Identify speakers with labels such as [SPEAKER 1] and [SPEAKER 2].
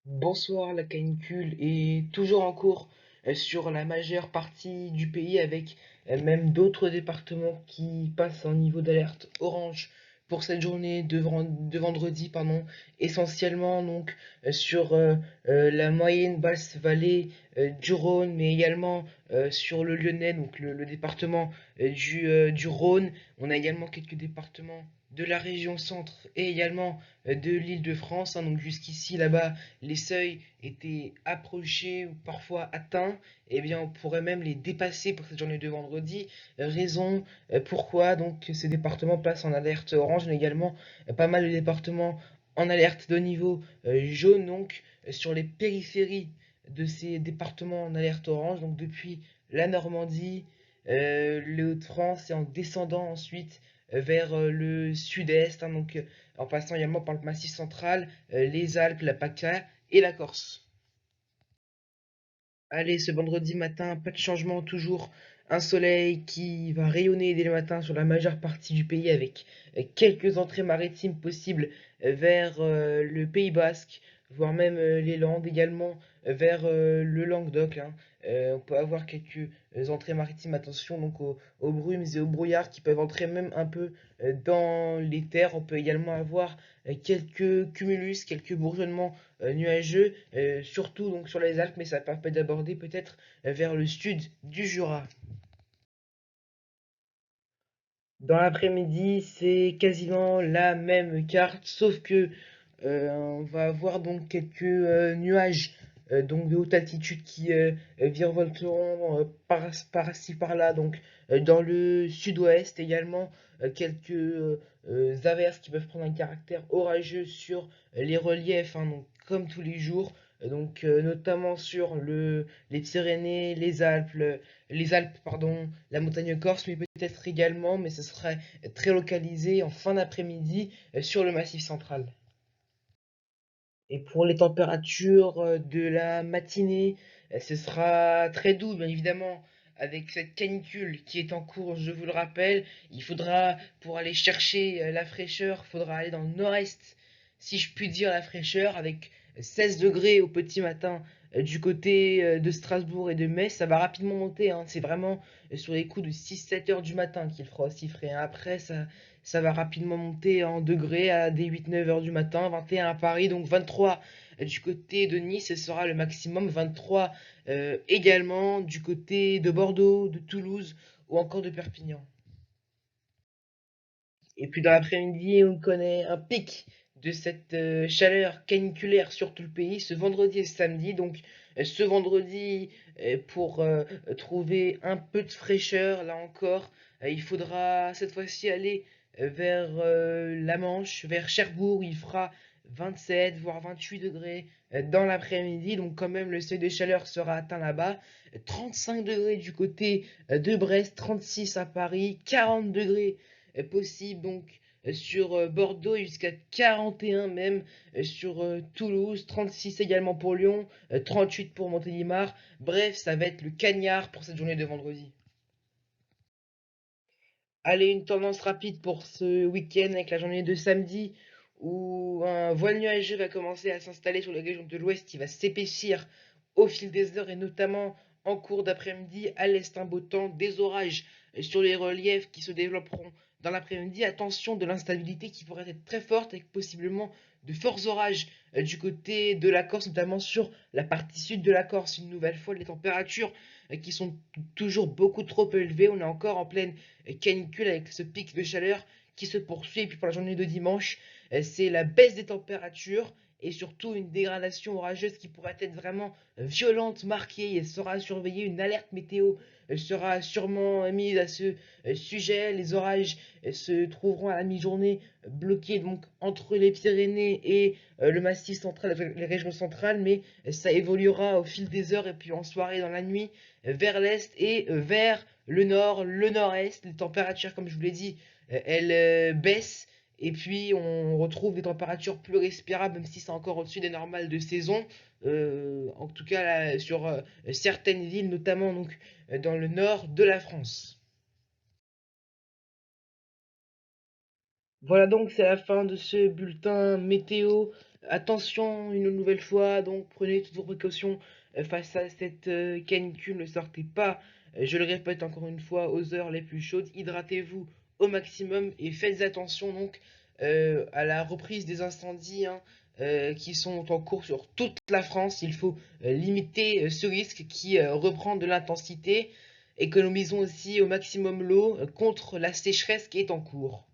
[SPEAKER 1] Bonsoir, la canicule est toujours en cours sur la majeure partie du pays avec même d'autres départements qui passent en niveau d'alerte orange pour cette journée de vendredi, pardon, essentiellement donc sur la moyenne basse vallée du Rhône, mais également sur le Lyonnais, donc le département du Rhône. On a également quelques départements de la région centre et également de l'Île-de-France, hein. Donc jusqu'ici là-bas les seuils étaient approchés ou parfois atteints, et bien on pourrait même les dépasser pour cette journée de vendredi. Raison pourquoi donc ces départements passent en alerte orange, mais également pas mal de départements en alerte de niveau jaune, donc sur les périphéries de ces départements en alerte orange, donc depuis la Normandie, le Hauts-de-France et en descendant ensuite vers le sud-est, hein, donc en passant également par le Massif central, les Alpes, la PACA et la Corse. Allez, ce vendredi matin, pas de changement, toujours un soleil qui va rayonner dès le matin sur la majeure partie du pays avec quelques entrées maritimes possibles vers le Pays Basque, voire même les Landes, également vers le Languedoc, hein. On peut avoir quelques entrées maritimes, attention donc aux brumes et aux brouillards qui peuvent entrer même un peu dans les terres. On peut également avoir quelques cumulus, quelques bourgeonnements nuageux, surtout donc sur les Alpes, mais ça permet d'aborder peut-être vers le sud du Jura. Dans l'après-midi, c'est quasiment la même carte, sauf que on va avoir donc quelques nuages donc de haute altitude qui virevolteront par-ci par-là, donc dans le sud-ouest également, quelques averses qui peuvent prendre un caractère orageux sur les reliefs, hein, donc comme tous les jours, donc notamment sur les Pyrénées, les Alpes, pardon, la montagne corse, mais peut-être également, mais ce serait très localisé en fin d'après-midi sur le Massif central. Et pour les températures de la matinée, ce sera très doux, bien évidemment, avec cette canicule qui est en cours, je vous le rappelle. Il faudra, pour aller chercher la fraîcheur, il faudra aller dans le nord-est, si je puis dire, la fraîcheur, avec 16 degrés au petit matin du côté de Strasbourg et de Metz. Ça va rapidement monter, hein. C'est vraiment sur les coups de 6-7 heures du matin qu'il fera aussi frais, hein. Après, ça va rapidement monter en degrés à des 8-9 heures du matin, 21 à Paris, donc 23 du côté de Nice, ce sera le maximum, 23 également du côté de Bordeaux, de Toulouse ou encore de Perpignan. Et puis dans l'après-midi, on connaît un pic de cette chaleur caniculaire sur tout le pays ce vendredi et ce samedi. Donc ce vendredi, pour trouver un peu de fraîcheur, là encore, il faudra cette fois-ci aller vers la Manche, vers Cherbourg. Il fera 27 voire 28 degrés dans l'après-midi. Donc quand même le seuil de chaleur sera atteint là-bas. 35 degrés du côté de Brest, 36 à Paris, 40 degrés possible donc sur Bordeaux et jusqu'à 41 même sur Toulouse, 36 également pour Lyon, 38 pour Montélimar. Bref, ça va être le cagnard pour cette journée de vendredi. Allez, une tendance rapide pour ce week-end avec la journée de samedi où un voile nuageux va commencer à s'installer sur les régions de l'ouest qui va s'épaissir au fil des heures et notamment en cours d'après-midi à l'est un beau temps, des orages sur les reliefs qui se développeront dans l'après-midi. Attention de l'instabilité qui pourrait être très forte avec possiblement de forts orages du côté de la Corse, notamment sur la partie sud de la Corse. Une nouvelle fois, les températures qui sont toujours beaucoup trop élevées. On est encore en pleine canicule avec ce pic de chaleur qui se poursuit. Et puis pour la journée de dimanche, c'est la baisse des températures et surtout une dégradation orageuse qui pourrait être vraiment violente, marquée. Et sera surveillée, une alerte météo sera sûrement mise à ce sujet. Les orages se trouveront à la mi-journée bloqués donc entre les Pyrénées et le massif central, les régions centrales, mais ça évoluera au fil des heures et puis en soirée, dans la nuit, vers l'est et vers le nord, le nord-est. Les températures, comme je vous l'ai dit, elles baissent. Et puis on retrouve des températures plus respirables, même si c'est encore au-dessus des normales de saison. En tout cas là, sur certaines villes, notamment donc dans le nord de la France. Voilà donc c'est la fin de ce bulletin météo Attention une nouvelle fois, donc prenez toutes vos précautions face à cette canicule, ne sortez pas, je le répète encore une fois, aux heures les plus chaudes, hydratez-vous au maximum et faites attention donc à la reprise des incendies hein, qui sont en cours sur toute la France. Il faut limiter ce risque qui reprend de l'intensité. Économisons aussi au maximum l'eau contre la sécheresse qui est en cours.